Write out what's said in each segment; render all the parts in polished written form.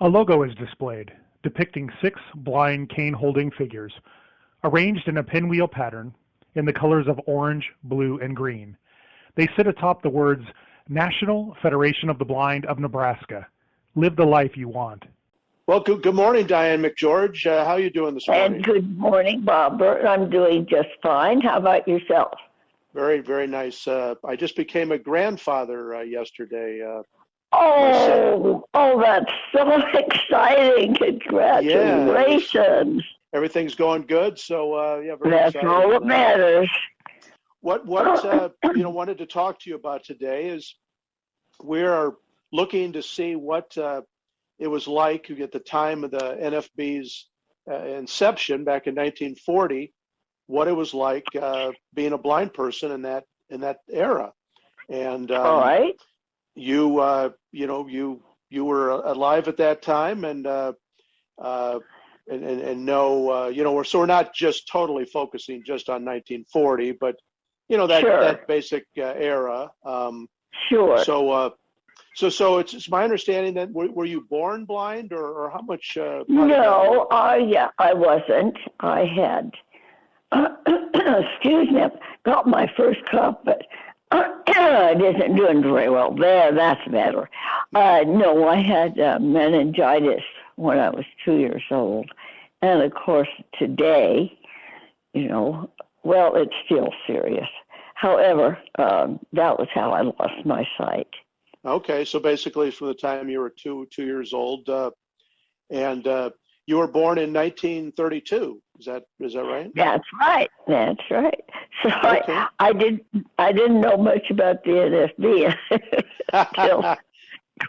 A logo is displayed, depicting 6 blind cane-holding figures, arranged in a pinwheel pattern in the colors of orange, blue, and green. They sit atop the words, National Federation of the Blind of Nebraska. Live the life you want. Well, good morning, Diane McGeorge. How are you doing this morning? And good morning, Robert. I'm doing just fine. How about yourself? Very, very nice. I just became a grandfather yesterday. That's so exciting. Congratulations. Yeah, everything's going good. So, very That's excited. all that matters. What wanted to talk to you about today is we are looking to see what it was like at the time of the NFB's inception back in 1940, what it was like being a blind person in that era. And all right. You were alive at that time, and know, we're not just totally focusing just on 1940, but that basic era. Sure. So it's my understanding that were you born blind, or how much? No, I wasn't. I had, excuse me, got my first cup, but I isn't doing very well. That's better. No, I had meningitis when I was 2 years old. And of course, today, it's still serious. However, that was how I lost my sight. Okay, so basically from the time you were two years old, and you were born in 1932. Is that right? That's right. So okay. I didn't know much about the NFB until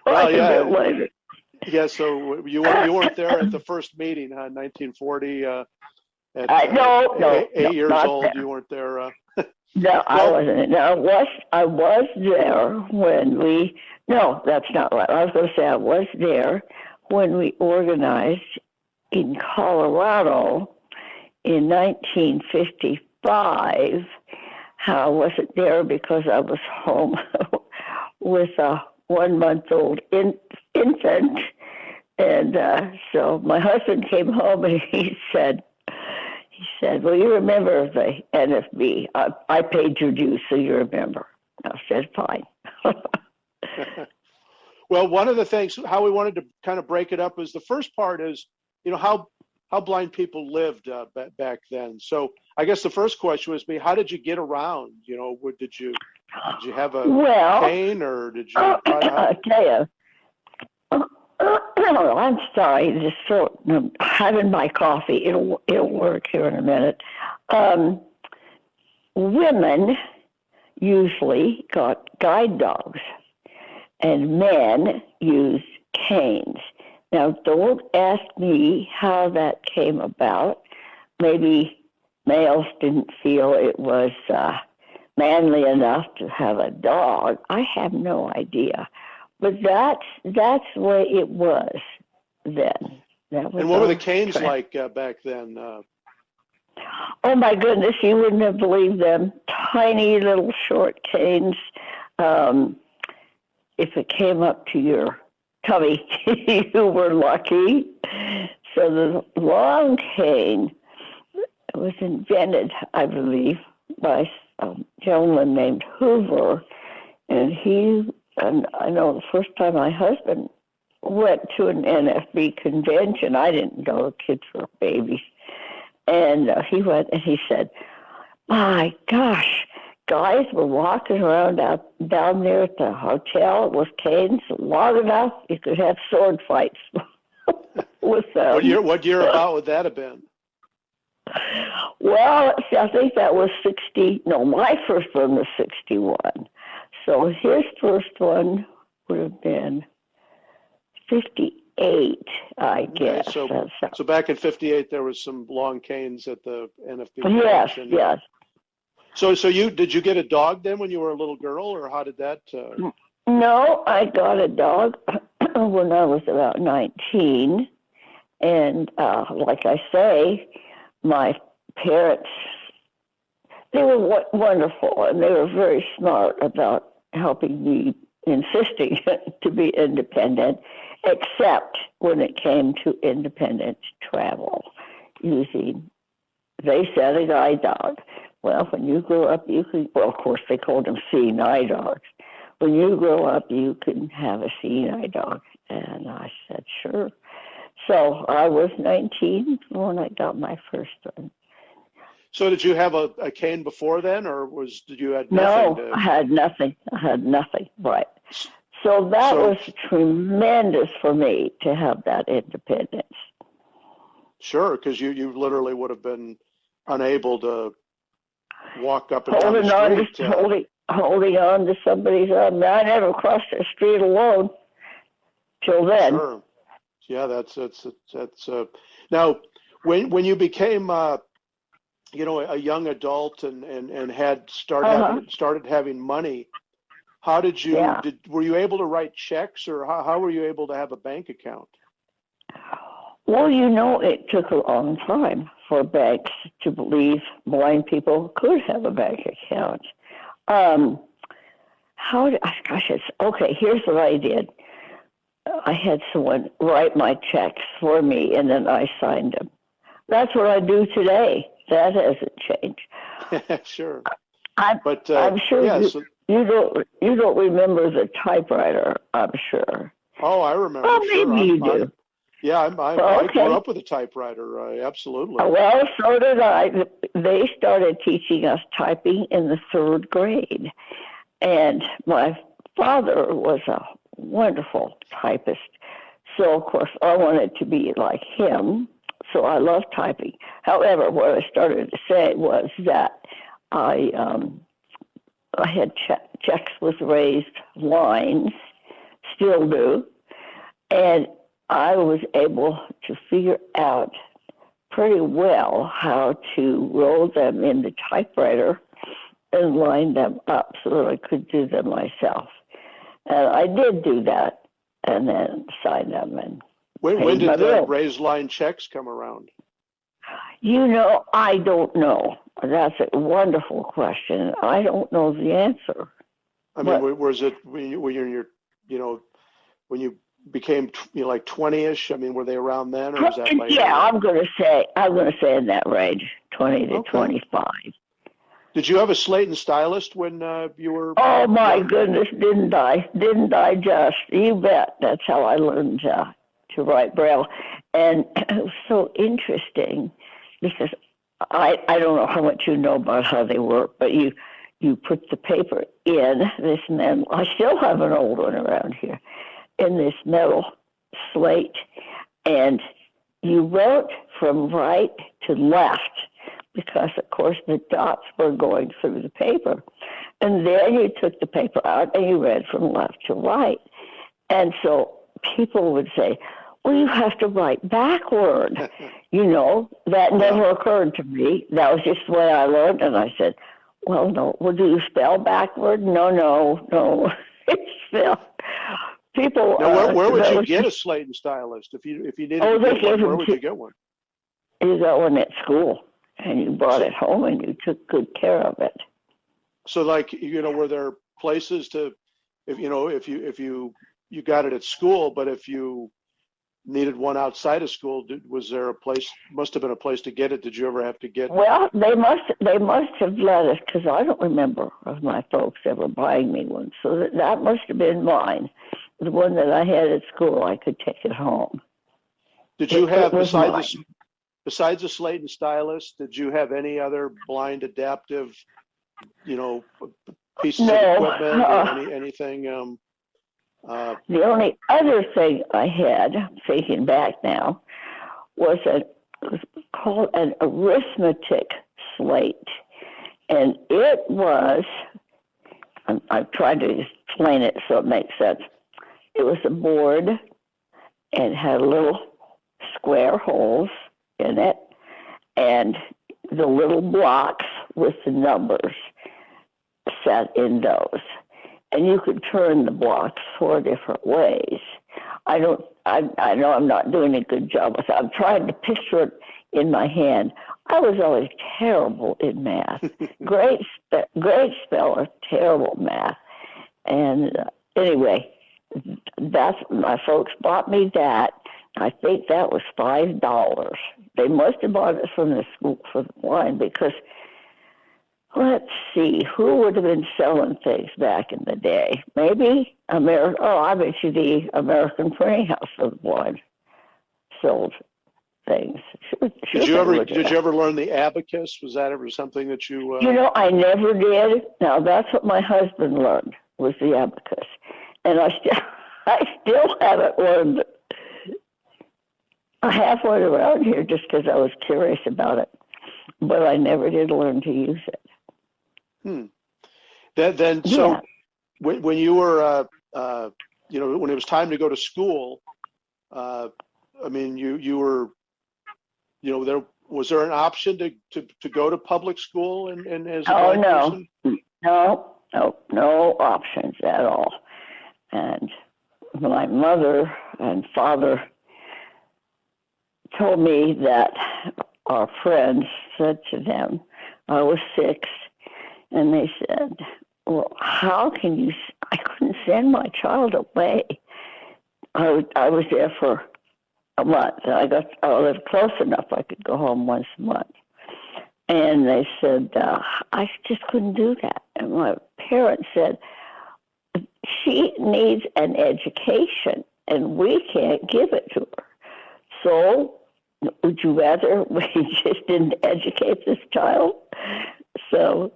quite a bit later. Yeah, so you weren't there at the first meeting, huh? 1940. No, 8 years old. There. You weren't there. No, I wasn't. No, I was there when we. No, that's not right. I was going to say I was there when we organized in Colorado in 1955. I wasn't there because I was home with a 1-month-old infant, and so my husband came home and he said, well, you remember the NFB. I paid your dues, so you remember. I said, fine. Well, one of the things, how we wanted to kind of break it up is the first part is, how blind people lived back then. So I guess the first question was, how did you get around? Did you have a cane, or did you? I'll tell you. I'm sorry, I'm having my coffee. It'll work here in a minute. Women usually got guide dogs, and men used canes. Now, don't ask me how that came about. Maybe males didn't feel it was manly enough to have a dog. I have no idea. But that's the way it was then. And what were the canes like back then? Oh my goodness, you wouldn't have believed them. Tiny little short canes. If it came up to your tummy, you were lucky. So the long cane was invented, I believe, by a gentleman named Hoover, and I know the first time my husband went to an NFB convention, I didn't go, kids were babies. And he went and he said, my gosh, guys were walking around down there at the hotel with canes long enough you could have sword fights with them. What year about would that have been? Well, I think that was my first one was 61. So his first one would have been 58, I guess. Okay, so back in 58, there was some long canes at the NFB. Yes. So did you get a dog then when you were a little girl, or how did that? No, I got a dog when I was about 19, and like I say, my parents, they were wonderful, and they were very smart about helping me, insisting to be independent. except when it came to independent travel using, they said, a guide dog. Well, when you grow up, you can, well, of course, they called them seeing eye dogs. When you grow up, you can have a seeing eye dog. And I said, sure. So I was 19 when I got my first one. So did you have a cane before then, or did you had No, nothing? I had nothing. Right. So that was tremendous for me to have that independence. Sure, because you literally would have been unable to walk up and down the street. Holding on to somebody's arm. I never crossed the street alone till then. Sure. Yeah, that's now when you became a young adult and had started having money. How did you were you able to write checks, or how were you able to have a bank account? Well, it took a long time for banks to believe blind people could have a bank account. Here's what I did. I had someone write my checks for me, and then I signed them. That's what I do today. That hasn't changed. Sure. I'm sure you don't remember the typewriter, I'm sure. Oh, I remember. Well, maybe you do. I grew up with a typewriter. Absolutely. Well, so did I. They started teaching us typing in the 3rd grade. And my father was a wonderful typist. So, of course, I wanted to be like him. So I love typing. However, what I started to say was that I had checks with raised lines, still do, and I was able to figure out pretty well how to roll them in the typewriter and line them up so that I could do them myself. And I did do that, and then sign them. And when did the raised line checks come around? I don't know. That's a wonderful question. I don't know the answer. I mean, was it when you became like 20-ish? I mean, were they around then, or was that later? Yeah, I'm going to say in that range, 20 to 25. Did you have a Slate and stylus when you were? Oh my goodness, didn't I? Didn't I just? You bet. That's how I learned to write Braille, and it was so interesting because I don't know how much you know about how they work, but you put the paper in this metal. I still have an old one around here, in this metal slate, and you wrote from right to left because, of course, the dots were going through the paper. And then you took the paper out and you read from left to right. And so people would say, well, you have to write backward. That never occurred to me. That was just the way I learned. And I said, well, no. Well, do you spell backward? No. It's spelled. People. Now, where would you get a Slate and stylus if you needed to get one? Where would you get one? You got one at school, and you brought it home, and you took good care of it. So, were there places to, if you got it at school, but if you needed one outside of school, was there a place? Must have been a place to get it. Did you ever have to get? Well, they must have let us, because I don't remember of my folks ever buying me one. So that must have been mine. The one that I had at school, I could take it home. Did you have, besides the Slate and stylus, did you have any other blind adaptive, pieces of equipment or anything? The only other thing I had, thinking back now, was called an arithmetic slate. And it was, I'm trying to explain it so it makes sense. It was a board and had little square holes in it, and the little blocks with the numbers set in those. And you could turn the blocks 4 different ways. I know I'm not doing a good job with it. I'm trying to picture it in my hand. I was always terrible in math. great speller, terrible math. And anyway, that's my folks bought me that. I think that was $5. They must have bought it from the school for the blind because let's see, who would have been selling things back in the day? Maybe America. Oh, I bet you the American Printing House for the blind sold things. Did you ever learn the abacus? Was that ever something that you? You know, I never did. Now that's what my husband learned was the abacus, and I still haven't learned. I have one around here just because I was curious about it, but I never did learn to use it. So when you were, when it was time to go to school, I mean, you were, was there an option to go to public school and as a blind person? No options at all. And my mother and father told me that our friends said to them, I was 6, and they said, well, how can you, I couldn't send my child away. I was there for a month. I lived close enough I could go home once a month. And they said, I just couldn't do that. And my parents said, she needs an education, and we can't give it to her. So would you rather we just didn't educate this child? So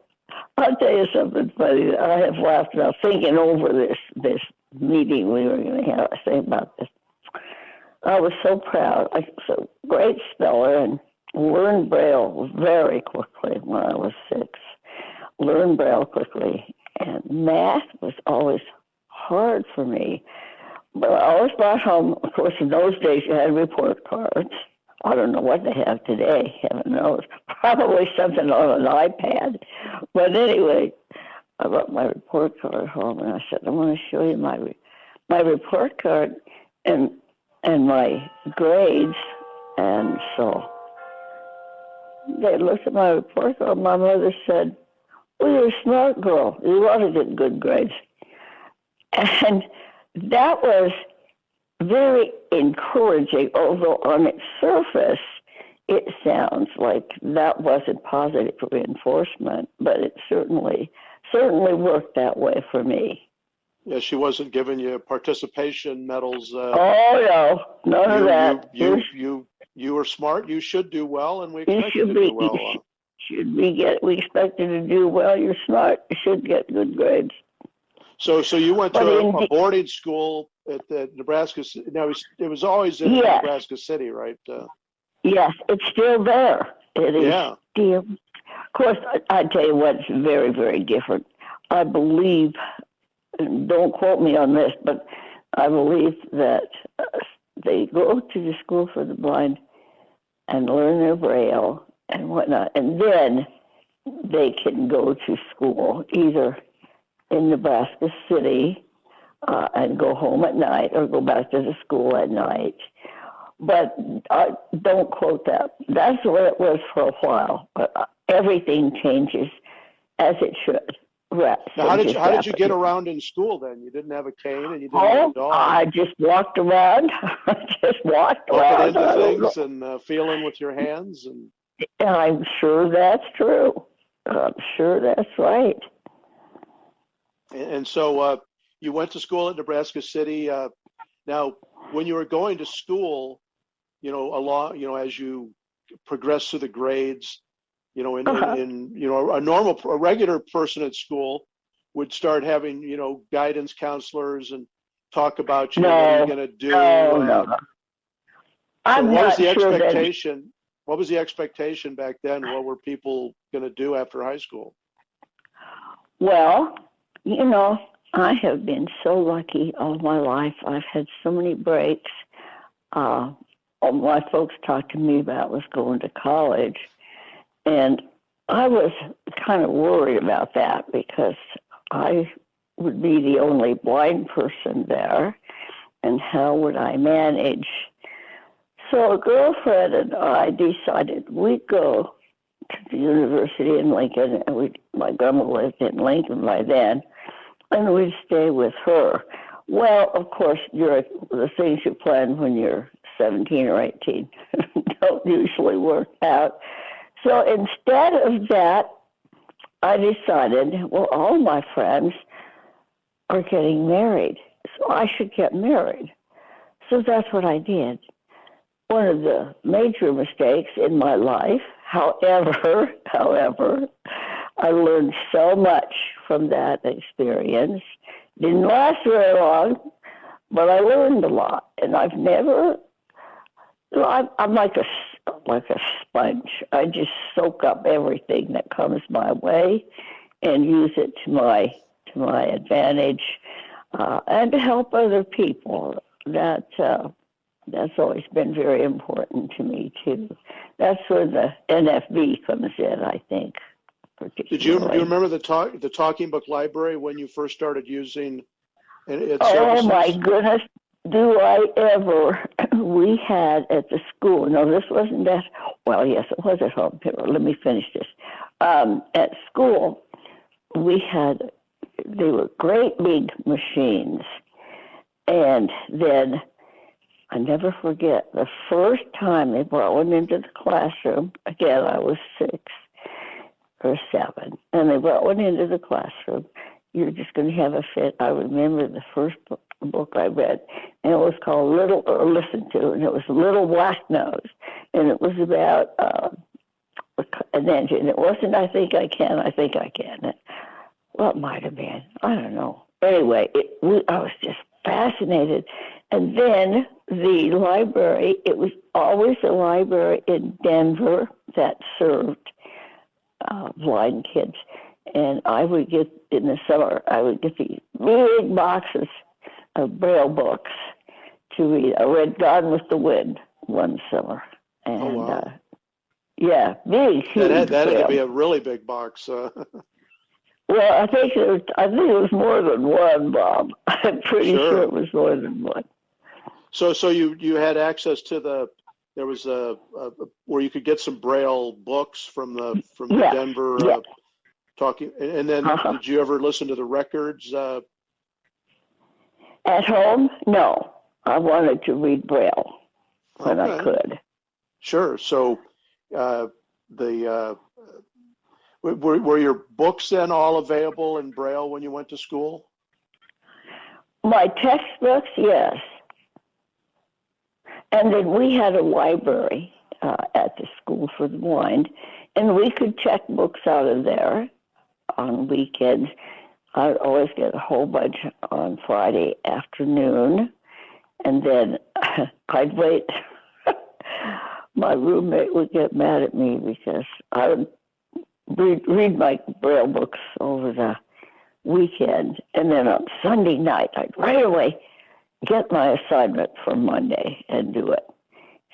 I'll tell you something funny. I have laughed about thinking over this meeting we were going to have. I say about this. I was so proud. I was a great speller and learned Braille very quickly when I was 6. Learned Braille quickly. And math was always hard for me. But I always brought home, of course, in those days you had report cards. I don't know what they have today, heaven knows. Probably something on an iPad. But anyway, I brought my report card home and I said, I want to show you my report card and my grades. And so they looked at my report card. My mother said, well, you're a smart girl. You ought to get good grades. And that was very encouraging, although on its surface, it sounds like that wasn't positive reinforcement, but it certainly worked that way for me. Yeah, she wasn't giving you participation medals. Oh no, none of that. You were smart. You should do well, and we expect you to do well. We expect you to do well. You're smart. You should get good grades. So you went to a boarding school at the Nebraska. Now it was always in Nebraska City, right? Yes, it's still there. It is still. Of course, I tell you what's very, very different. I believe, and don't quote me on this, but I believe that they go to the school for the blind and learn their Braille and whatnot, and then they can go to school either in Nebraska City and go home at night or go back to the school at night. But don't quote that. That's the way it was for a while. But everything changes as it should. Now, how did you get around in school then? You didn't have a cane and you didn't have a dog? I just walked around. Bumping into things and feeling with your hands. And I'm sure that's true. I'm sure that's right. And so you went to school at Nebraska City. Now, when you were going to school, as you progress through the grades, a regular person at school would start having, guidance counselors and talk about, what you're going to do. No. So what was the expectation? What was the expectation back then? What were people going to do after high school? Well, I have been so lucky all my life. I've had so many breaks. All my folks talked to me about was going to college. And I was kind of worried about that because I would be the only blind person there. And how would I manage? So a girlfriend and I decided we'd go to the university in Lincoln. And my grandma lived in Lincoln by then. And we'd stay with her. Well, of course, the things you plan when you're 17 or 18 don't usually work out. So instead of that, I decided, well, all my friends are getting married, so I should get married. So that's what I did. One of the major mistakes in my life, however, I learned so much from that experience. Didn't last very long, but I learned a lot. And I've never, I'm like a sponge. I just soak up everything that comes my way and use it to my advantage, and to help other people. That's always been very important to me too. That's where the NFB comes in, I think. Do you remember the talking book library when you first started using its Oh services? my goodness, do I ever? We had at the school. No, this wasn't that. Well, yes, it was at home. Let me finish this. At school, they were great big machines, and then I never forget the first time they brought one into the classroom. Again, I was 6 or 7, and they brought one into the classroom. You're just going to have a fit. I remember the first book I read, and it was called listened to, and it was Little Black Nose, and it was about an engine. It wasn't I think I can. Well, it might have been. I don't know. Anyway, I was just fascinated. And then the library, it was always a library in Denver that served blind kids. And I would get, in the summer, these big boxes of Braille books to read. I read Gone with the Wind one summer. And, oh, wow. Yeah, big, huge. That had Braille. to be a really big box. Well, I think it was more than one, Bob. I'm pretty sure it was more than one. So you had access to there was where you could get some Braille books from the Denver talking, and then did you ever listen to the records? At home? No. I wanted to read Braille when I could. Sure. So were your books then all available in Braille when you went to school? My textbooks, yes. And then we had a library at the school for the blind, and we could check books out of there on weekends. I'd always get a whole bunch on Friday afternoon, and then I'd wait. My roommate would get mad at me because I would read my Braille books over the weekend, and then on Sunday night, I'd right away get my assignment for Monday and do it.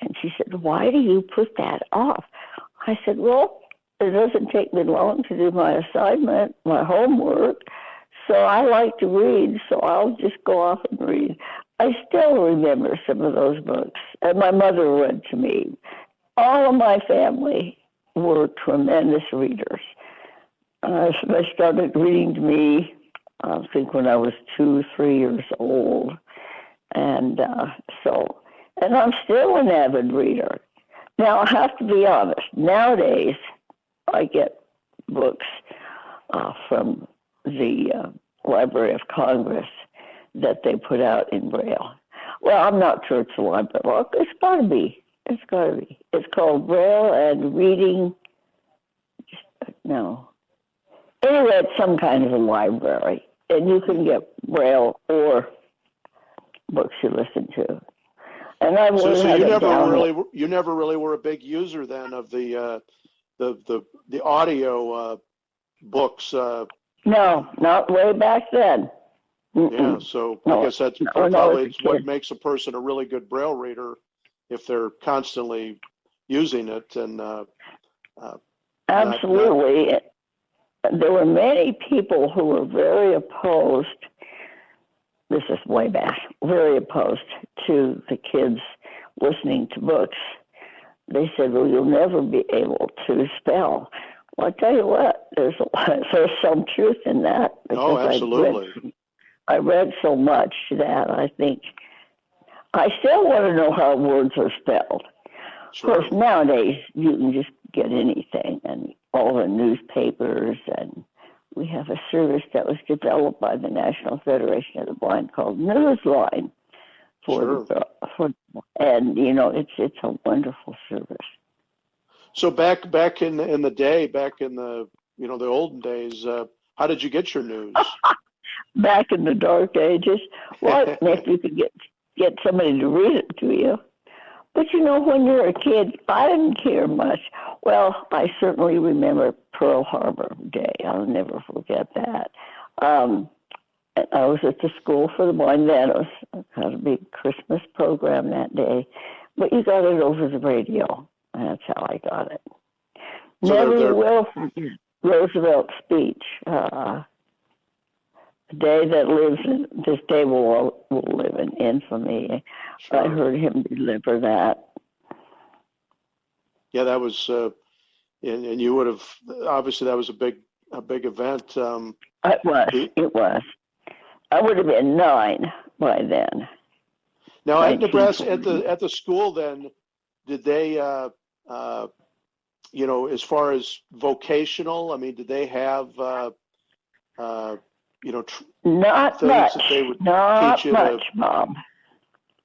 And she said, "Why do you put that off?" I said, "Well, it doesn't take me long to do my assignment, my homework, so I like to read, so I'll just go off and read." I still remember some of those books, and my mother read to me. All of my family were tremendous readers. They started reading to me, I think, when I was 2, 3 years old. And and I'm still an avid reader. Now, I have to be honest. Nowadays, I get books from the Library of Congress that they put out in Braille. Well, I'm not sure it's a library. Well, it's got to be. It's got to be. It's called Braille and Reading. No. Anyway, it's some kind of a library, and you can get Braille or books you listen to. And I so you never really were a big user then of the audio books. No, not way back then. Yeah, so I guess that's probably what makes a person a really good Braille reader if they're constantly using it. And absolutely, there were many people who were very opposed. This is way back. Very opposed to the kids listening to books. They said, "Well, you'll never be able to spell." Well, I tell you what, there's some truth in that. Oh, absolutely. I read so much that I think I still want to know how words are spelled. Sure. Of course, nowadays you can just get anything, and all the newspapers, and we have a service that was developed by the National Federation of the Blind called Newsline Sure. And you know, it's a wonderful service. So back in the day, back in the the olden days, how did you get your news? Back in the dark ages, well, if you could get somebody to read it to you. But you know, when you're a kid, I didn't care much. Well, I certainly remember Pearl Harbor Day. I'll never forget that. I was at the School for the Blind. Dianes. Had a big Christmas program that day, but you got it over the radio. That's how I got it. So Never will forget Roosevelt's speech. A day that lives in this day will live in infamy. Sure. I heard him deliver that. Yeah, that was, and you would have obviously that was a big event. It was. I would have been 9 by then. Now at Nebraska, at the school, then did they, as far as vocational, I mean, did they have, not things much. that they would Not teach you much, Bob.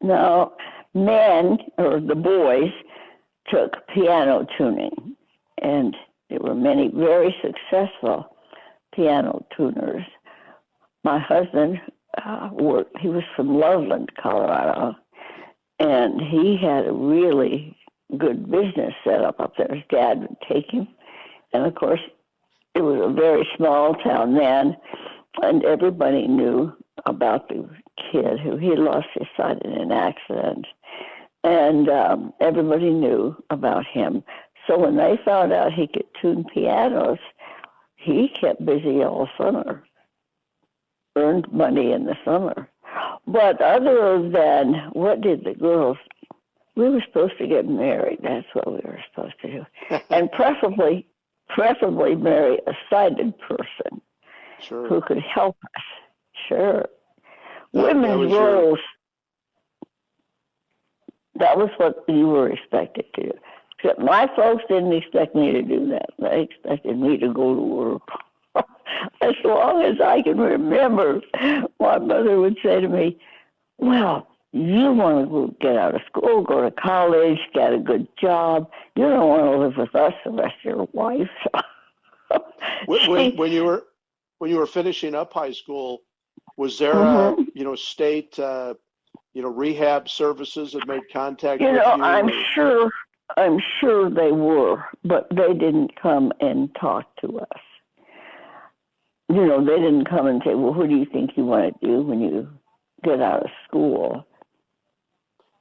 No, men or the boys took piano tuning, and there were many very successful piano tuners. My husband he was from Loveland, Colorado, and he had a really good business set up there. His dad would take him, and of course, it was a very small town then, and everybody knew about the kid who he lost his sight in an accident, and everybody knew about him. So when they found out he could tune pianos, he kept busy all summer, earned money in the summer. But other than what did the girls, we were supposed to get married. That's what we were supposed to do. And preferably marry a sighted person. Sure. Who could help us. Sure. was Women's roles, that was what you were expected to do. Except my folks didn't expect me to do that. They expected me to go to work. As long as I can remember, my mother would say to me, well, you want to go get out of school, go to college, get a good job. You don't want to live with us the rest of your life. When you were finishing up high school, was there state rehab services that made contact with you? I'm sure they were, but they didn't come and talk to us. They didn't come and say, well, what do you think you want to do when you get out of school?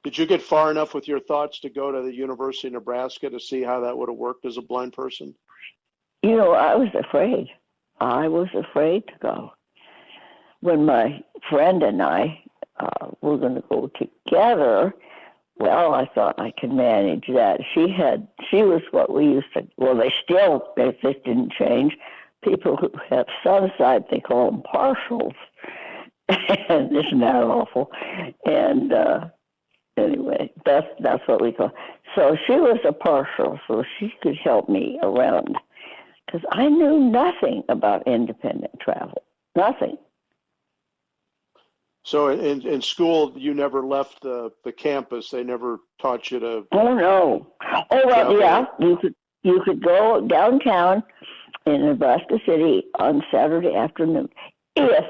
Did you get far enough with your thoughts to go to the University of Nebraska to see how that would have worked as a blind person? I was afraid. I was afraid to go. When my friend and I were going to go together, well, I thought I could manage that. She was what we used to, well, they still, if this didn't change, people who have some sight, they call them partials. And isn't that awful? And anyway, that's what we call. So she was a partial, so she could help me around. Because I knew nothing about independent travel, nothing. So in school, you never left the campus. They never taught you to. Oh no! Oh well, yeah. You could go downtown in Nebraska City on Saturday afternoon if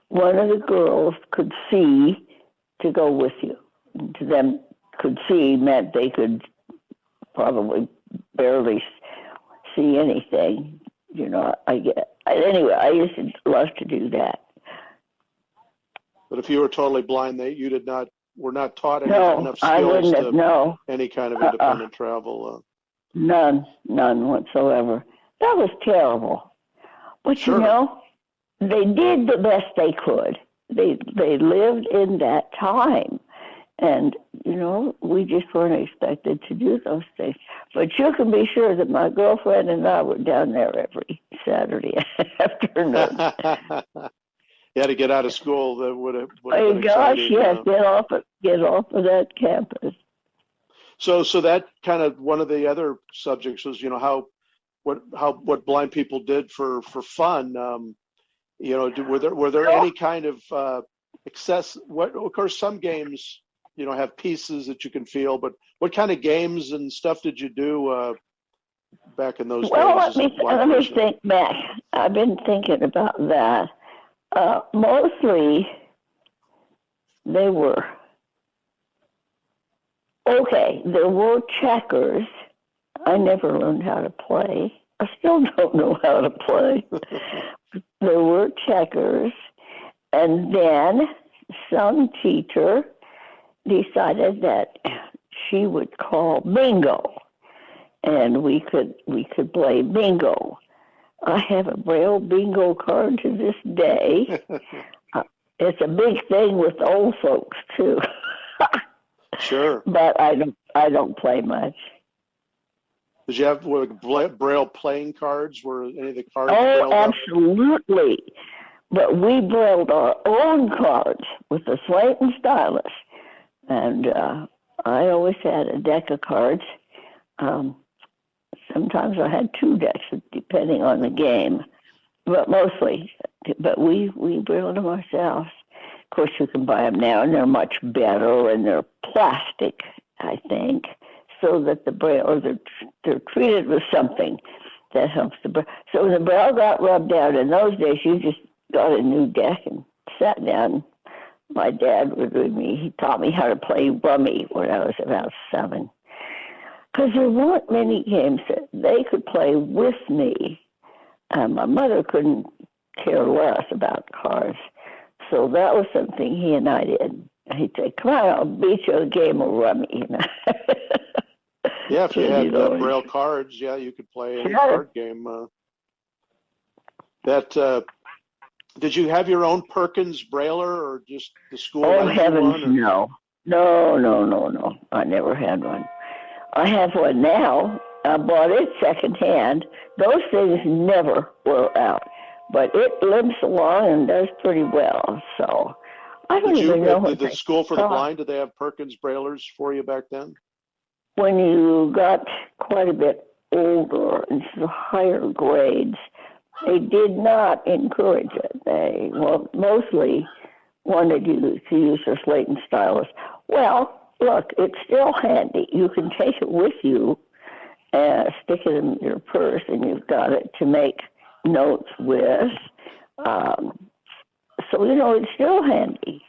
one of the girls could see to go with you. To them, could see meant they could probably barely see anything. Anyway, I used to love to do that. But if you were totally blind, were not taught enough skills I wouldn't have, any kind of independent travel. None whatsoever. That was terrible. But sure. They did the best they could. They lived in that time. And, we just weren't expected to do those things. But you can be sure that my girlfriend and I were down there every Saturday afternoon. You had to get out of school. That would have Oh been gosh, exciting. yes, get off of that campus. So that kind of one of the other subjects was, what blind people did for fun. Were there any kind of excess? Of course, some games, have pieces that you can feel, but what kind of games and stuff did you do back in those Well, days? let me think back. I've been thinking about that. Mostly, they were okay. There were checkers. I never learned how to play. I still don't know how to play. There were checkers, and then some teacher decided that she would call bingo, and we could play bingo. I have a Braille bingo card to this day. It's a big thing with old folks too. Sure. But I don't play much. Did you have Braille playing cards? Were any of the cards? Oh, absolutely. But we brailled our own cards with the Slate and stylus. And I always had a deck of cards. Sometimes I had 2 decks, depending on the game. But mostly, we brailled them ourselves. Of course, you can buy them now, and they're much better, and they're plastic, I think, so that the Braille, they're treated with something that helps the Braille. So when the Braille got rubbed out, in those days, you just got a new deck and sat down. My dad was with me. He taught me how to play rummy when I was about 7. Because there weren't many games that they could play with me. My mother couldn't care less about cards. So that was something he and I did. He'd say, "Come on, I'll beat you a game of rummy." Yeah, if you had Braille cards, you could play any card game. Did you have your own Perkins Brailler, or just the school? Oh, heavens, no. No. I never had one. I have one now. I bought it secondhand. Those things never wear out, but it limps along and does pretty well. So I don't even know what Did the School for the Blind, did they have Perkins Braillers for you back then? When you got quite a bit older and higher grades, they did not encourage it. They mostly wanted you to use the Slate and stylus. Well, look, it's still handy. You can take it with you and stick it in your purse, and you've got it to make notes with. So, it's still handy.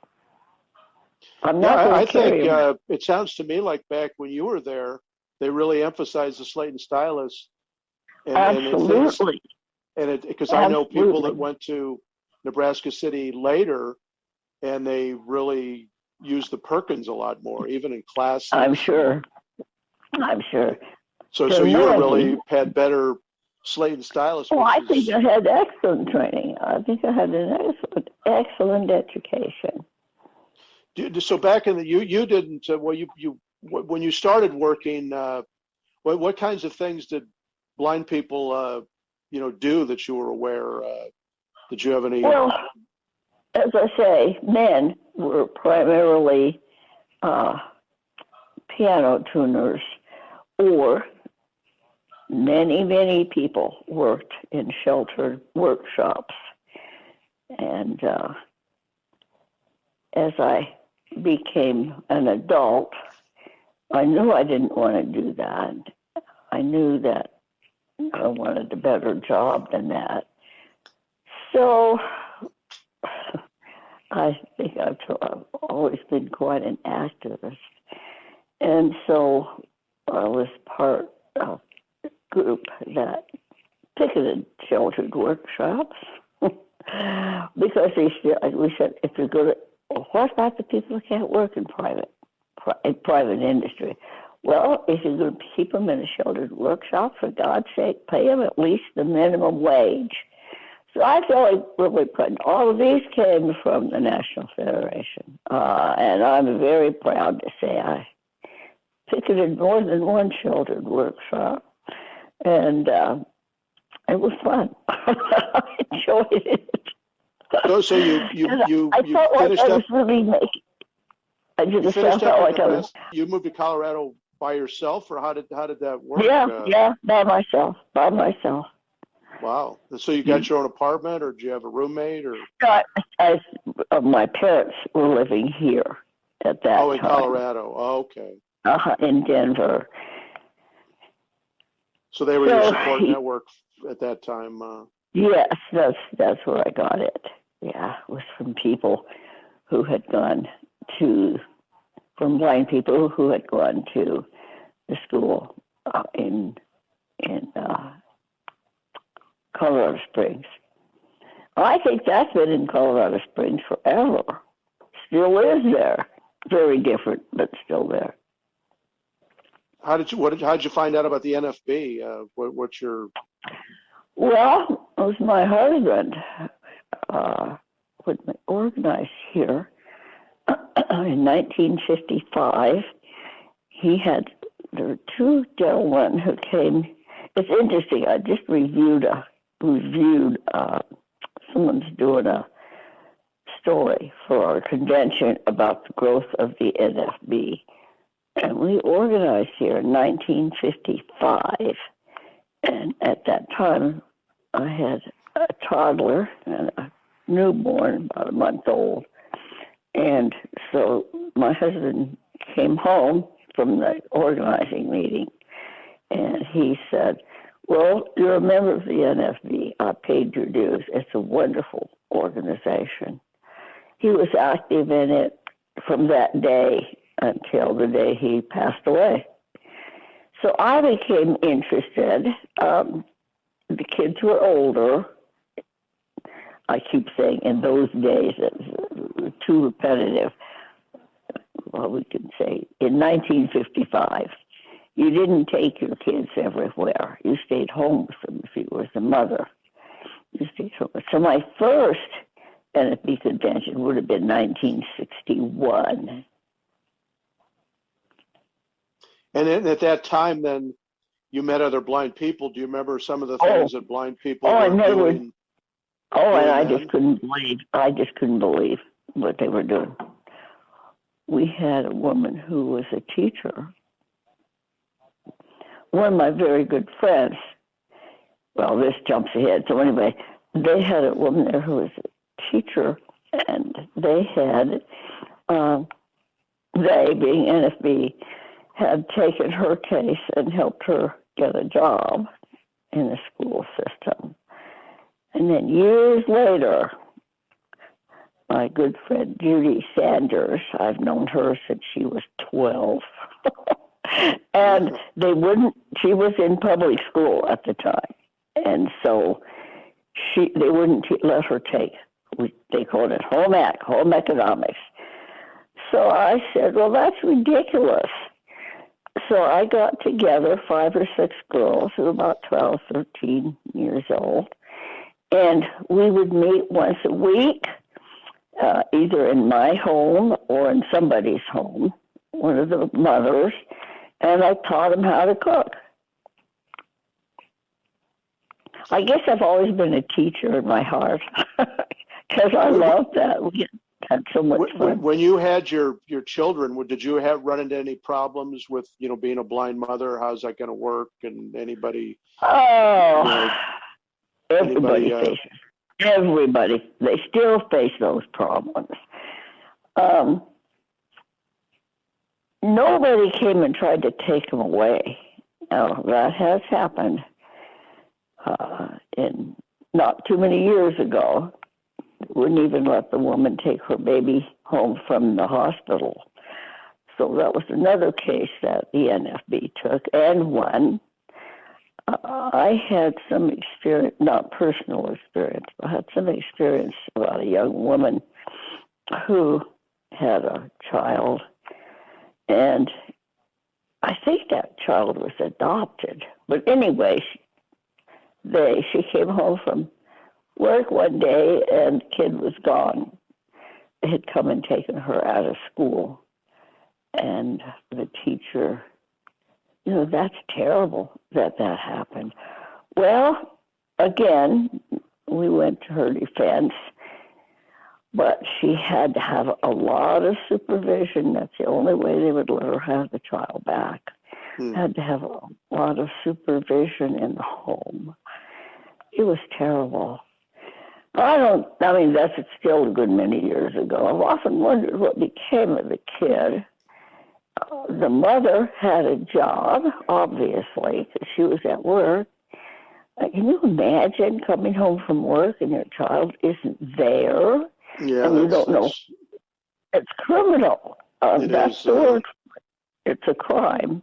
I think it sounds to me like back when you were there, they really emphasized the Slate and stylus. Absolutely. Because I know people that went to Nebraska City later, and they really used the Perkins a lot more, even in classes. I'm sure. So you really had better Slate and stylus. Oh, I think I had excellent training. I think I had an excellent education. So back in you didn't when you started working, what kinds of things did blind people do that you were aware? Did you have any? Well, as I say, men were primarily piano tuners, or many people worked in sheltered workshops. And as I became an adult, I knew I didn't want to do that. I knew that I wanted a better job than that. So I think I've always been quite an activist. And so I was part of a group that picketed sheltered workshops because we said, if you're good at, what about the people who can't work in private industry? Well, if you're going to keep them in a sheltered workshop, for God's sake, pay them at least the minimum wage. So I felt really put. All of these came from the National Federation, and I'm very proud to say I picketed more than one sheltered workshop, and it was fun. I enjoyed it. So you I felt like finished I up. was really making. I You just finished felt up in like I was. Nebraska. You moved to Colorado by yourself, or how did that work? Yeah, by myself. Wow. So you got your own apartment, or do you have a roommate, or? My parents were living here at that Oh, in time. Colorado. Oh, okay. In Denver. So they were your support network at that time. Yes, that's where I got it. Yeah, it was from people who had gone from blind people who had gone to the school in Colorado Springs. I think that's been in Colorado Springs forever. Still is there. Very different, but still there. How'd you find out about the NFB? What's your? Well, it was my husband when we organized here in 1955. There were two gentlemen who came. It's interesting. I just reviewed someone's doing a story for our convention about the growth of the NFB. And we organized here in 1955. And at that time, I had a toddler and a newborn, about a month old. And so my husband came home from the organizing meeting, and he said, well, you're a member of the NFB. I paid your dues. It's a wonderful organization. He was active in it from that day until the day he passed away. So I became interested. The kids were older. I keep saying in those days, it's too repetitive. Well, we can say in 1955, you didn't take your kids everywhere. You stayed home with them if you were the mother. You stayed home. So my first NFB convention would have been 1961. And at that time, then, you met other blind people. Do you remember some of the things that blind people were doing? And I just couldn't believe what they were doing. We had a woman who was a teacher. One of my very good friends. Well, this jumps ahead. So anyway, they had a woman there who was a teacher, and they had, they being NFB, had taken her case and helped her get a job in the school system. And then years later, my good friend Judy Sanders, I've known her since she was 12. And she was in public school at the time. And so they wouldn't let her take, they called it home economics. So I said, well, that's ridiculous. So I got together 5 or 6 girls who were about 12, 13 years old. And we would meet once a week, either in my home or in somebody's home, one of the mothers, and I taught them how to cook. I guess I've always been a teacher in my heart because I loved that. We had so much fun. When you had your children, did you run into any problems with being a blind mother? How's that going to work? And anybody? Everybody faces. Everybody. They still face those problems. Nobody came and tried to take them away. Now, that has happened in not too many years ago. Wouldn't even let the woman take her baby home from the hospital. So that was another case that the NFB took and won. I had some experience, not personal experience, but I had some experience about a young woman who had a child, and I think that child was adopted. But anyway, she came home from work one day and the kid was gone. They had come and taken her out of school. And the teacher, that's terrible that happened. Well, again, we went to her defense, but she had to have a lot of supervision. That's the only way they would let her have the child back. Had to have a lot of supervision in the home. It was terrible. That's still a good many years ago. I've often wondered what became of the kid. The mother had a job, obviously, because she was at work. Can you imagine coming home from work and your child isn't there? Yeah, and you don't know. It's criminal. That's the word. It's a crime.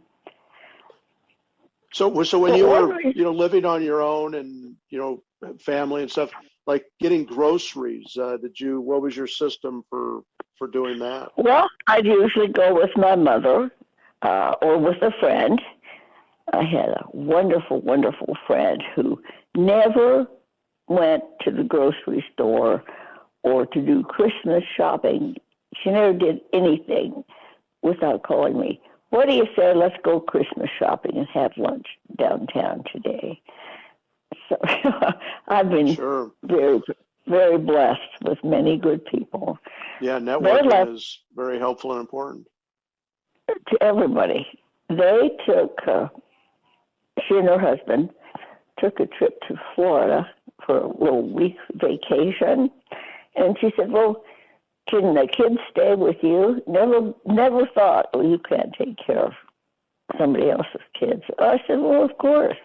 So when you were, living on your own and, family and stuff, like getting groceries, what was your system for doing that? Well, I'd usually go with my mother or with a friend. I had a wonderful, wonderful friend who never went to the grocery store or to do Christmas shopping. She never did anything without calling me. What do you say? Let's go Christmas shopping and have lunch downtown today. So I've been very, very blessed with many good people. Yeah, networking is very helpful and important. To everybody. They took, she and her husband took a trip to Florida for a little week vacation. And she said, well, can the kids stay with you? Never thought, you can't take care of somebody else's kids. I said, well, of course.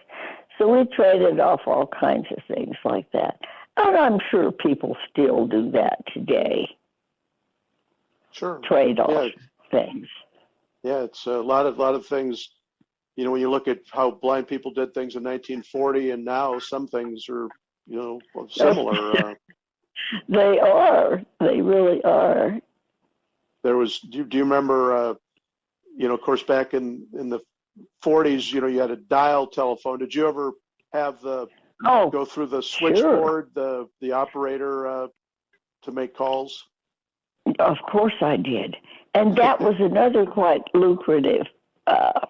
So we traded off all kinds of things like that. And I'm sure people still do that today. Sure. Trade off things. Yeah, it's a lot of things. When you look at how blind people did things in 1940 and now, some things are, similar. They are. They really are. There was. Do you remember? Of course, back in the 40s, you had a dial telephone. Did you ever have go through the switchboard, the operator to make calls? Of course I did, and that was another quite lucrative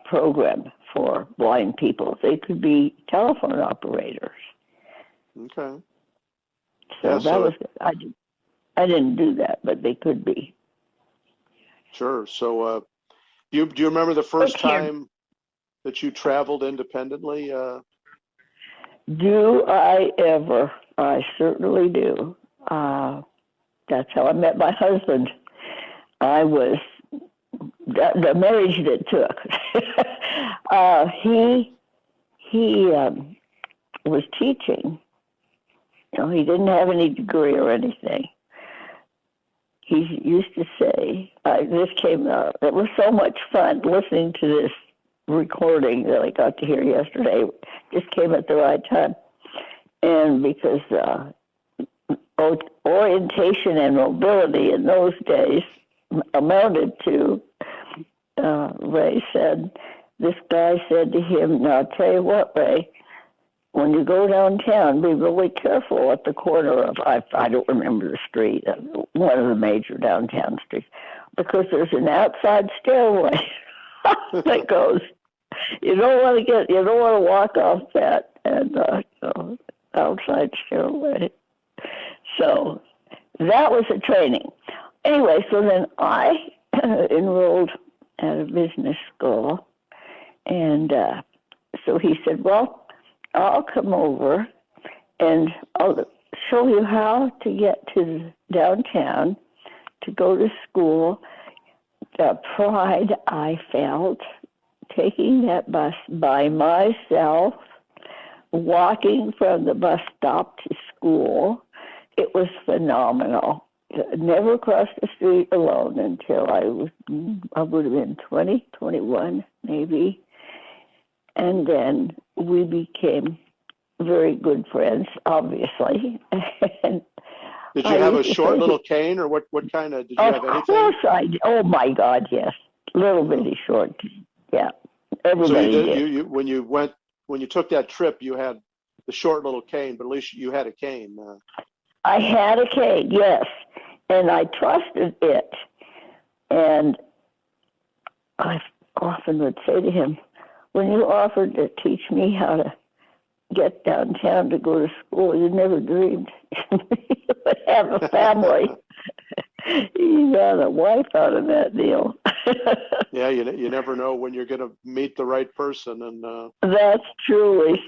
program for blind people. They could be telephone operators. Okay. So was I didn't do that, but they could be. Sure. So, do you remember the first time that you traveled independently? Do I ever? I certainly do. That's how I met my husband. I was the marriage that took. He was teaching. He didn't have any degree or anything. He used to say, this came out, it was so much fun listening to this recording that I got to hear yesterday. Just came at the right time. And because orientation and mobility in those days amounted to, Ray said, this guy said to him, now I'll tell you what, Ray, when you go downtown, be really careful at the corner of, I don't remember the street, one of the major downtown streets, because there's an outside stairway that goes. You don't want to walk off that and outside stairway. So that was a training. Anyway, so then I enrolled at a business school, and so he said, well, I'll come over and I'll show you how to get to downtown to go to school. The pride I felt taking that bus by myself, walking from the bus stop to school. It was phenomenal. Never crossed the street alone until I would have been 20, 21 maybe. And then we became very good friends, obviously. Did you have a short little cane, or what kind of, did you have anything? Of course I did. Oh, my God, yes. Little bitty short cane. Yeah, everybody so did. When you took that trip, you had the short little cane, but at least you had a cane. I had a cane, yes, and I trusted it. And I often would say to him, when you offered to teach me how to get downtown to go to school, you never dreamed you would have a family. You got a wife out of that deal. Yeah, you never know when you're going to meet the right person, and That is so true.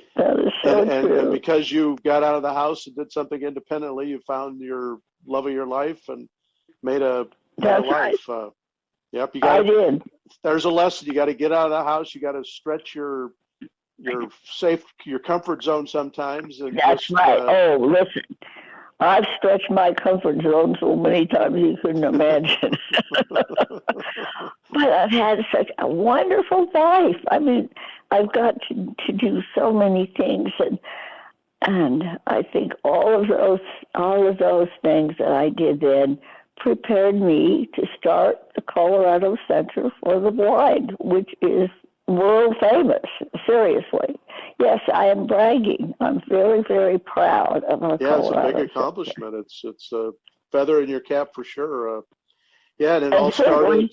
and because you got out of the house and did something independently, you found your love of your life and made a That's life. right. Yep, I did. There's a lesson. You got to get out of the house. You got to stretch your comfort zone sometimes. And That's right. Oh, listen, I've stretched my comfort zone so many times you couldn't imagine. But I've had such a wonderful life. I mean, I've got to do so many things, and I think all of those things that I did then prepared me to start the Colorado Center for the Blind, which is world famous, seriously. Yes, I am bragging. I'm very, very proud of our Colorado it's a big Center. accomplishment. It's a feather in your cap for sure. And it all started,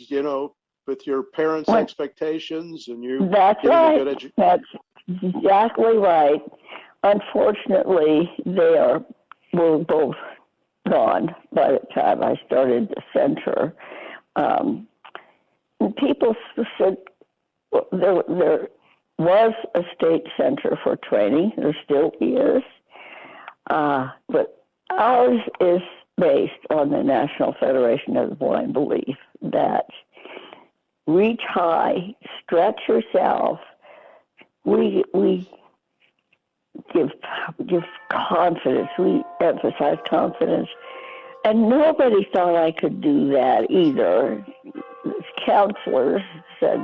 with your parents' expectations, and you That's getting right. a good education. That's exactly right. Unfortunately, were both gone by the time I started the center. And people said there was a state center for training. There still is. But ours is based on the National Federation of the Blind belief that reach high, stretch yourself. We give confidence. We emphasize confidence. And nobody thought I could do that either. Counselors said,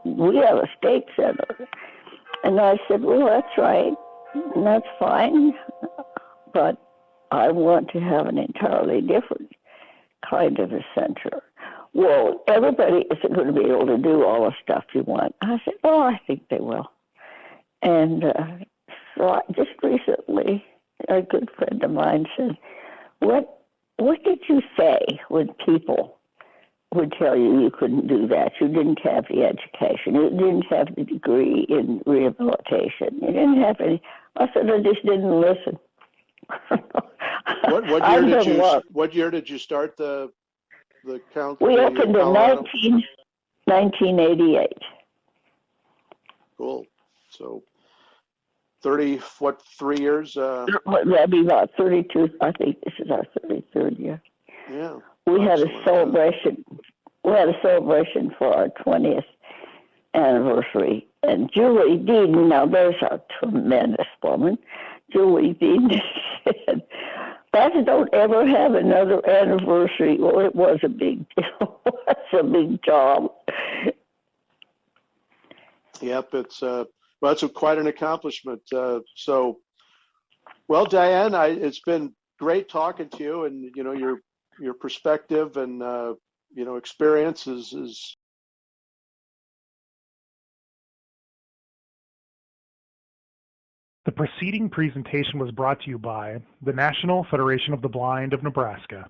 we have a state center. And I said, well, that's right. And that's fine. But I want to have an entirely different kind of a center. Well, everybody isn't going to be able to do all the stuff you want. I said, I think they will. And so just recently, a good friend of mine said, what did you say when people would tell you couldn't do that? You didn't have the education. You didn't have the degree in rehabilitation. You didn't have any. I said, I just didn't listen. What year did you start the count? We opened in 1988. Cool. So 3 years? That'd be about 32. I think this is our 33rd year. Yeah. We had a celebration. We had a celebration for our 20th anniversary. And Julie Dean, now there's a tremendous woman. Julie Dean said, "Bats don't ever have another anniversary." Well, it was a big deal. It's a big job. Yep, it's quite an accomplishment. So, well, Diane, it's been great talking to you, and your perspective and experience is. The preceding presentation was brought to you by the National Federation of the Blind of Nebraska.